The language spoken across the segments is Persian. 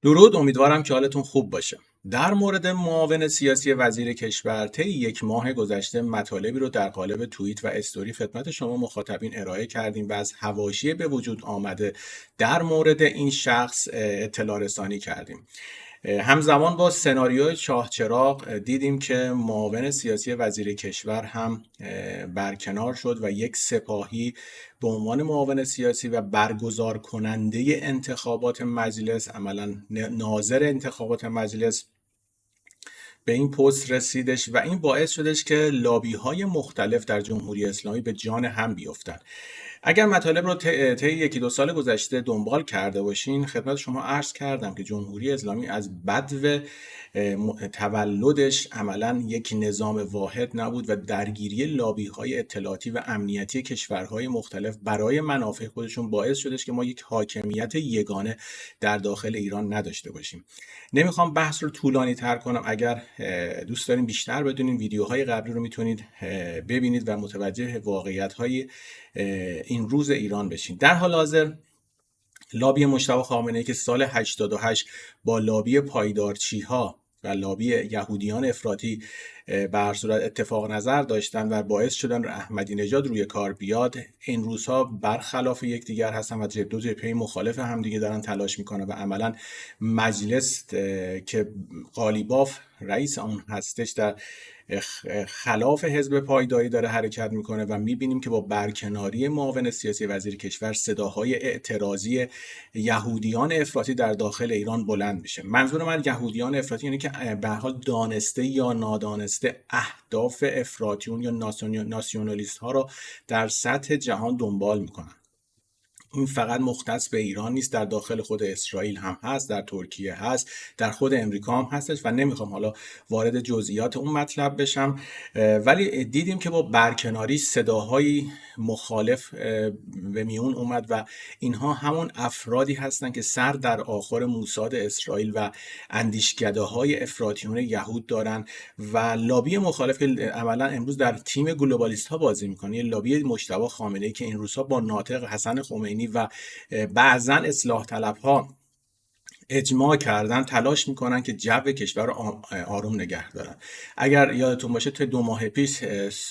درود، امیدوارم که حالتون خوب باشه. در مورد معاون سیاسی وزیر کشور طی یک ماه گذشته مطالبی رو در قالب توییت و استوری خدمت شما مخاطبین ارائه کردیم و از حواشی به وجود آمده در مورد این شخص اطلاع رسانی کردیم. همزمان با سناریوی چاهچراغ دیدیم که معاون سیاسی وزیر کشور هم برکنار شد و یک سپاهی به عنوان معاون سیاسی و برگزار کننده انتخابات مجلس، عملا ناظر انتخابات مجلس، به این پست رسیدش و این باعث شدش که لابی های مختلف در جمهوری اسلامی به جان هم بیفتن. اگر مطالب رو طی یکی دو سال گذشته دنبال کرده باشین، خدمت شما عرض کردم که جمهوری اسلامی از بدو تولدش عملا یک نظام واحد نبود و درگیری لابی های اطلاعاتی و امنیتی کشورهای مختلف برای منافع خودشون باعث شدش که ما یک حاکمیت یگانه در داخل ایران نداشته باشیم. نمیخوام بحث رو طولانی تر کنم. اگر دوست دارین بیشتر بدونین، ویدیوهای قبلی رو میتونید ببینید و متوجه واقعیت های این روز ایران بشین. در حال حاضر لابی مجتبی خامنه‌ای که سال 88 با لابی پایدارچی ها و لابی یهودیان افراطی به هر صورت اتفاق نظر داشتن و باعث شدن احمدی نژاد روی کار بیاد، این روزها برخلاف یکدیگر هستن و دو جبهه مخالف همدیگه دارن تلاش میکنن و عملا مجلس که قالیباف رئیس اون هستش در خلاف حزب پایداری داره حرکت میکنه و میبینیم که با برکناری معاون سیاسی وزیر کشور صداهای اعتراضی یهودیان افراطی در داخل ایران بلند میشه. منظور من یهودیان افراطی یعنی که به هر حال دانسته یا نادانسته اهداف افراطیون یا ناسیونالیست ها رو در سطح جهان دنبال میکنن. این فقط مختص به ایران نیست، در داخل خود اسرائیل هم هست، در ترکیه هست، در خود امریکا هم هستش و نمیخوام حالا وارد جزئیات اون مطلب بشم، ولی دیدیم که با برکناری صداهای مخالف به میون اومد و اینها همون افرادی هستن که سر در آخر موساد اسرائیل و اندیشکده های افراطیون یهود دارن و لابی مخالف که عملا امروز در تیم گلوبالیست ها بازی میکنه، لابی مجتبی خامنه‌ای که این روزها با ناطق حسن خمینی و بعضا اصلاح طلب ها اجماع کردن، تلاش میکنن که جو کشور رو آروم نگه دارن. اگر یادتون باشه توی 2 ماه پیش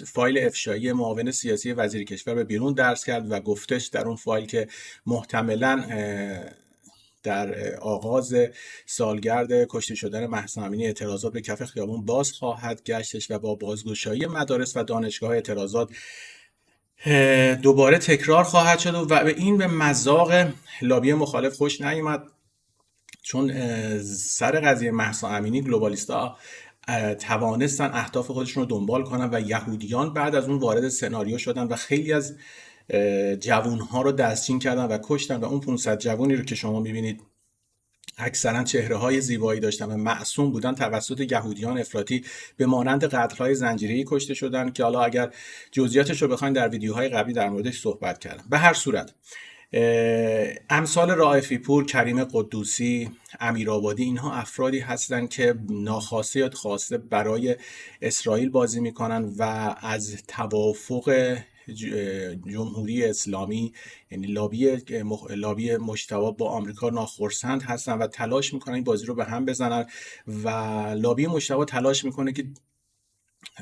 فایل افشایی معاون سیاسی وزیر کشور به بیرون درس کرد و گفتش در اون فایل که محتملاً در آغاز سالگرد کشته شدن مهسا امینی اعتراضات به کف خیابون باز خواهد گشتش و با بازگشایی مدارس و دانشگاه اعتراضات دوباره تکرار خواهد شد و این به مذاق لابی مخالف خوش نیامد، چون سر قضیه مهسا امینی گلوبالیستا توانستن اهداف خودشون رو دنبال کنن و یهودیان بعد از اون وارد سناریو شدن و خیلی از جوانها رو دستچین کردن و کشتن و اون 500 جوانی رو که شما میبینید اکثرا چهره های زیبایی داشتن و معصوم بودن توسط یهودیان افراطی به مانند قتل‌های زنجیره‌ای کشته شدن که حالا اگر جزئیاتش رو بخواید در ویدیوهای قبلی در موردش صحبت کردم. به هر صورت امثال رائفی پور، کریم قدوسی، امیرآبادی، اینها افرادی هستند که ناخواسته یا خواسته برای اسرائیل بازی میکنن و از توافق جمهوری اسلامی یعنی لابی مجتبی با آمریکا ناخرسند هستن و تلاش میکنن این بازی رو به هم بزنن و لابی مجتبی تلاش میکنه که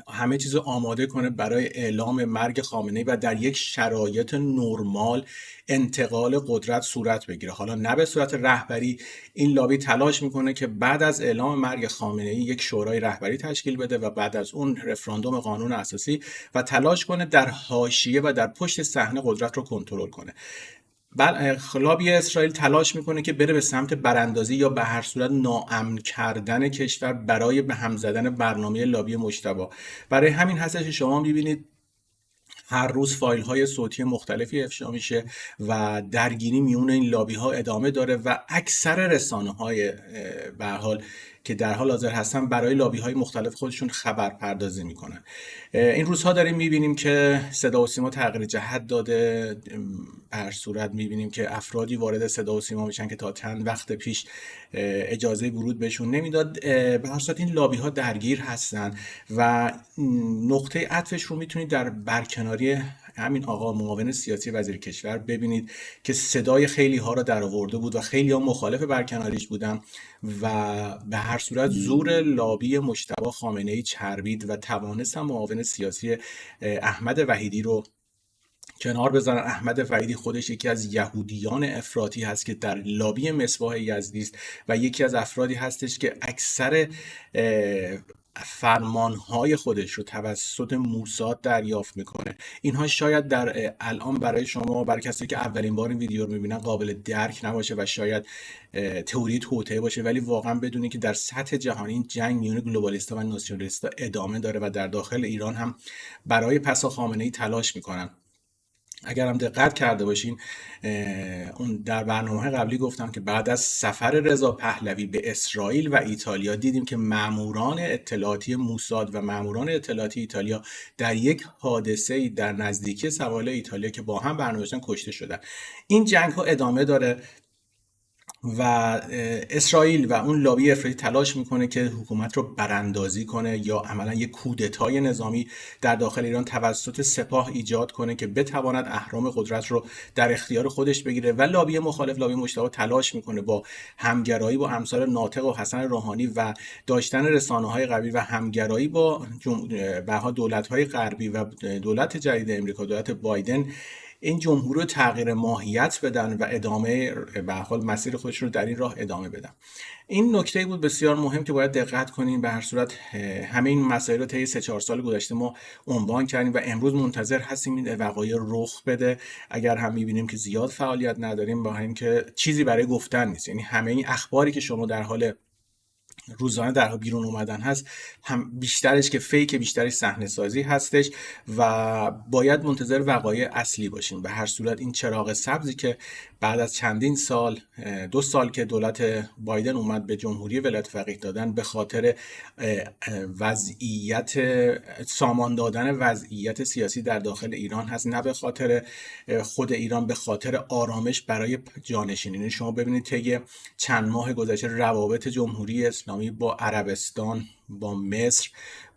همه چیز رو آماده کنه برای اعلام مرگ خامنه‌ای و در یک شرایط نرمال انتقال قدرت صورت بگیره. حالا نه به صورت رهبری، این لابی تلاش میکنه که بعد از اعلام مرگ خامنه‌ای یک شورای رهبری تشکیل بده و بعد از اون رفراندوم قانون اساسی و تلاش کنه در حاشیه و در پشت صحنه قدرت رو کنترل کنه. لابی اسرائیل تلاش میکنه که بره به سمت براندازی یا به هر صورت ناامن کردن کشور برای به هم زدن برنامه لابی مجتبی. برای همین هستش که شما میبینید هر روز فایل های صوتی مختلفی افشا میشه و درگیری میون این لابی ها ادامه داره و اکثر رسانه های به هر حال که در حال حاضر هستن برای لابی های مختلف خودشون خبر پردازی میکنن. این روزها داریم میبینیم که صدا و سیما تغییر جهت داده. هر صورت میبینیم که افرادی وارد صدا و سیما میشن که تا چند وقت پیش اجازه ورود بهشون نمیداد. به هر صورت این لابی ها درگیر هستن و نقطه عطفش رو میتونید در برکناری همین آقا معاون سیاسی وزیر کشور ببینید که صدای خیلی ها را در آورده بود و خیلی ها مخالف برکناریش بودن و به هر صورت زور لابی مجتبی خامنه‌ای چربید و توانستن معاون سیاسی احمد وحیدی رو کنار بزنن. احمد وحیدی خودش یکی از یهودیان افراطی هست که در لابی مصباح یزدی است و یکی از افرادی هستش که اکثر فرمانهای خودش رو توسط موساد دریافت میکنه. اینها شاید در الان برای شما، برای کسی که اولین بار این ویدیو رو میبینن، قابل درک نباشه و شاید تئوری توطئه باشه، ولی واقعا بدونید که در سطح جهانی این جنگ میون گلوبالیستا و ناسیونالیستا ادامه داره و در داخل ایران هم برای پسا خامنه‌ای تلاش میکنن. اگر هم دقت کرده باشین اون در برنامه قبلی گفتم که بعد از سفر رضا پهلوی به اسرائیل و ایتالیا دیدیم که ماموران اطلاعاتی موساد و ماموران اطلاعاتی ایتالیا در یک حادثه‌ای در نزدیکی سواحل ایتالیا که با هم برنامه داشتن کشته شدن. این جنگ ها ادامه داره و اسرائیل و اون لابی افراطی تلاش میکنه که حکومت رو براندازی کنه یا عملا یک کودتای نظامی در داخل ایران توسط سپاه ایجاد کنه که بتواند اهرام قدرت رو در اختیار خودش بگیره و لابی مخالف، لابی مجتبی، تلاش میکنه با همگرایی با امثال ناطق و حسن روحانی و داشتن رسانه‌های غربی و همگرایی با دولت‌های غربی و دولت جدید امریکا، دولت بایدن، این جمهوری رو تغییر ماهیت بدن و ادامه به حال مسیر خودش رو در این راه ادامه بدن. این نکته بود بسیار مهم که باید دقت کنیم. به هر صورت همه این مسائل رو طی 3-4 سال گذشته ما عنوان کردیم و امروز منتظر هستیم این وقایع رخ بده. اگر هم می‌بینیم که زیاد فعالیت نداریم، با اینکه چیزی برای گفتن نیست، یعنی همه این اخباری که شما در حال روزانه در بیرون اومدن هست، هم بیشترش که فیک، بیشترش صحنه سازی هستش و باید منتظر وقایع اصلی باشیم. به هر صورت این چراغ سبزی که بعد از چندین سال، 2 سال که دولت بایدن اومد به جمهوری ولایت فقیه دادن، به خاطر وضعیت سامان دادن وضعیت سیاسی در داخل ایران هست، نه به خاطر خود ایران، به خاطر آرامش برای جانشینین. شما ببینید طی چند ماه گذشته روابط جمهوری اسلامی با عربستان، با مصر،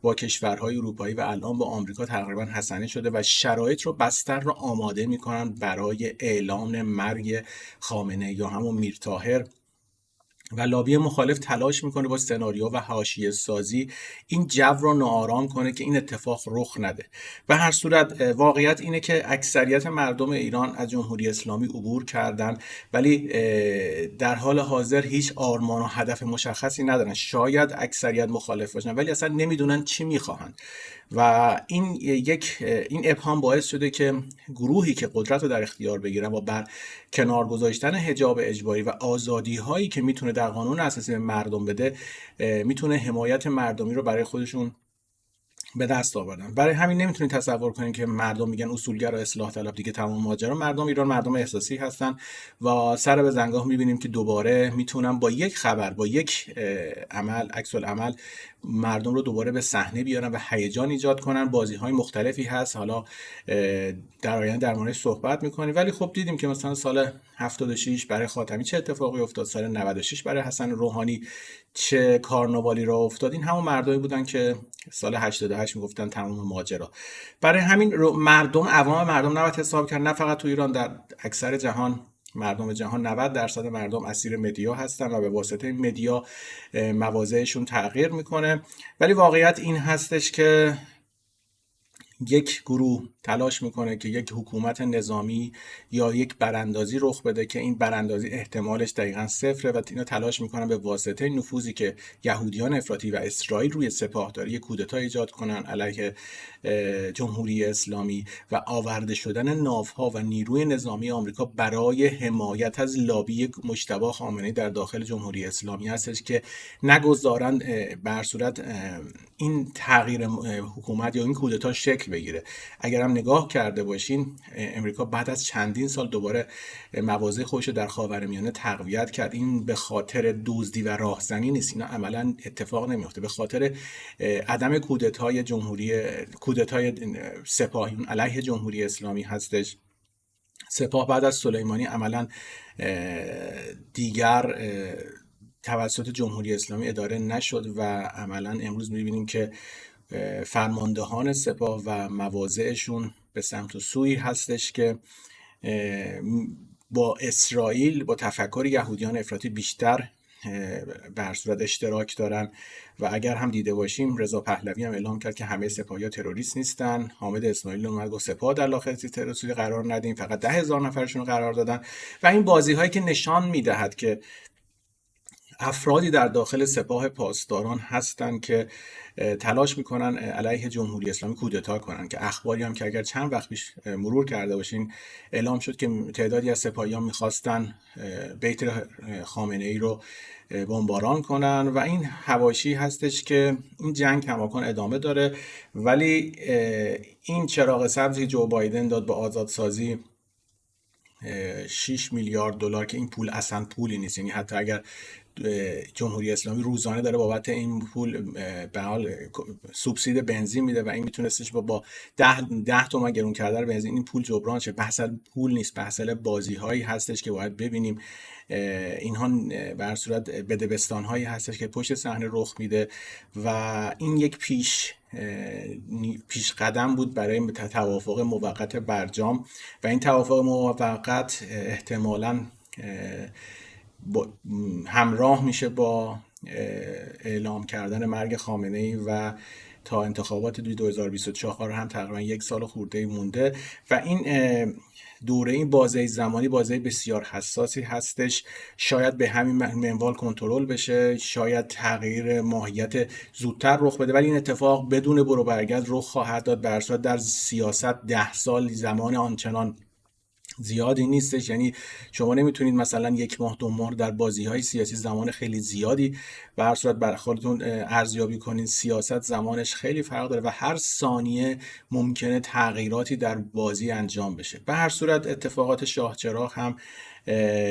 با کشورهای اروپایی و الان با آمریکا تقریبا حسنه شده و شرایط رو بستر رو آماده میکنن برای اعلام مرگ خامنه‌ای یا همون میرطاهر و لابی مخالف تلاش میکنه با سناریو و حاشیه سازی این جو رو ناآرام کنه که این اتفاق رخ نده. به هر صورت واقعیت اینه که اکثریت مردم ایران از جمهوری اسلامی عبور کردن، ولی در حال حاضر هیچ آرمان و هدف مشخصی ندارن. شاید اکثریت مخالف باشن ولی اصلا نمیدونن چی میخواهن و این ابهام باعث شده که گروهی که قدرت رو در اختیار بگیرن و بر کنار گذاشتن حجاب اجباری و آزادی هایی که میتونه در قانون اساسی به مردم بده، میتونه حمایت مردمی رو برای خودشون به دست آوردن. برای همین نمیتونید تصور کنید که مردم میگن اصولگرا اصلاح طلب دیگه تمام ماجرا. مردم ایران مردم احساسی هستن و سر به زنگاه میبینیم که دوباره میتونن با یک خبر، با یک عمل، عکس العمل، مردم رو دوباره به صحنه بیارن و هیجان ایجاد کنن. بازی‌های مختلفی هست، حالا در آینده در موردش صحبت می‌کنیم، ولی خب دیدیم که مثلا سال 76 برای خاتمی چه اتفاقی افتاد، سال 96 برای حسن روحانی چه کارناوالی را افتاد. این همون مردمی بودن که سال 88 میگفتن تمام ماجرا. برای همین مردم، عوام مردم نباید حساب کرد، نه فقط تو ایران، در اکثر جهان، مردم جهان 90% مردم اسیر مدیا هستن و به واسطه این مدیا مواضعشون تغییر میکنه. ولی واقعیت این هستش که یک گروه تلاش میکنه که یک حکومت نظامی یا یک براندازی رخ بده که این براندازی احتمالش دقیقاً صفره و اینا تلاش میکنن به واسطه نفوذی که یهودیان افراطی و اسرائیل روی سپاه داره یک کودتا ایجاد کنن علیه جمهوری اسلامی و آورده شدن ناوها و نیروی نظامی آمریکا برای حمایت از لابی مجتبی خامنه‌ای در داخل جمهوری اسلامی هستش که نگذارن به هر صورت این تغییر حکومت یا این کودتا شکل بگیره. اگر هم نگاه کرده باشین، امریکا بعد از چندین سال دوباره مواضع خودش رو در خاورمیانه تقویت کرد. این به خاطر دزدی و راهزنی نیست، اینا عملا اتفاق نمیفته، به خاطر عدم کودتای سپاهیون علیه جمهوری اسلامی هستش. سپاه بعد از سلیمانی عملا دیگر توسط جمهوری اسلامی اداره نشد و عملا امروز می‌بینیم که فرماندهان سپاه و مواضعشون به سمت و سوی هستش که با اسرائیل، با تفکر یهودیان افراطی بیشتر به هر صورت اشتراک دارن. و اگر هم دیده باشیم رضا پهلوی هم اعلام کرد که همه سپاهی‌ها تروریست نیستن. حامد اسماعیل اومد گفت سپاه در خطر تروریستی قرار ندیم، فقط 10,000 نفرشون رو قرار دادن. و این بازی‌هایی که نشان می‌دهد که افرادی در داخل سپاه پاسداران هستند که تلاش میکنن علیه جمهوری اسلامی کودتا کنن، که اخباری هم که اگر چند وقت پیش مرور کرده باشین اعلام شد که تعدادی از سپاهیان میخواستن بیت خامنه ای رو بمباران کنن و این حواشی هستش که این جنگ کماکان ادامه داره. ولی این چراغ سبزی جو بایدن داد به آزادسازی 6 میلیارد دلار که این پول اصلا پولی نیست، یعنی حتی اگر جمهوری اسلامی روزانه داره بابت این پول به حال سوبسید بنزین میده و این میتونستش با 10 تومن گرون کردن بنزین این پول جبران شه. بحث پول نیست، بحث بازی هایی هستش که باید ببینیم. اینها به هر صورت بدبستان هایی هستش که پشت صحنه رخ میده و این یک پیش قدم بود برای توافق موقت برجام و این توافق موقت احتمالاً همراه میشه با اعلام کردن مرگ خامنه ای و تا انتخابات 2024 هم تقریبا 1 سال خورده مونده و این دوره، این بازه زمانی بازه بسیار حساسی هستش. شاید به همین منوال کنترل بشه، شاید تغییر ماهیت زودتر رخ بده، ولی این اتفاق بدون برو برگرد رخ خواهد داد. به هر صورت در سیاست 10 سال زمان آنچنان زیادی نیستش، یعنی شما نمیتونید مثلا 1 ماه 2 ماه در بازی‌های سیاسی زمان خیلی زیادی به هر صورت بر خودتون ارزیابی کنین. سیاست زمانش خیلی فرق داره و هر ثانیه ممکنه تغییراتی در بازی انجام بشه. به هر صورت اتفاقات شاهچراغ هم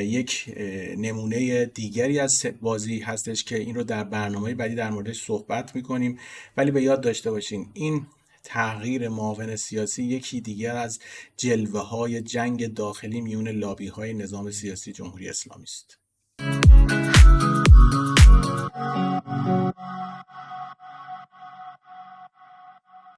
یک نمونه دیگری از بازی هستش که این رو در برنامه بعدی در موردش صحبت میکنیم. ولی به یاد داشته باشین این تغییر معاون سیاسی یکی دیگر از جلوه‌های جنگ داخلی میون لابی‌های نظام سیاسی جمهوری اسلامی است.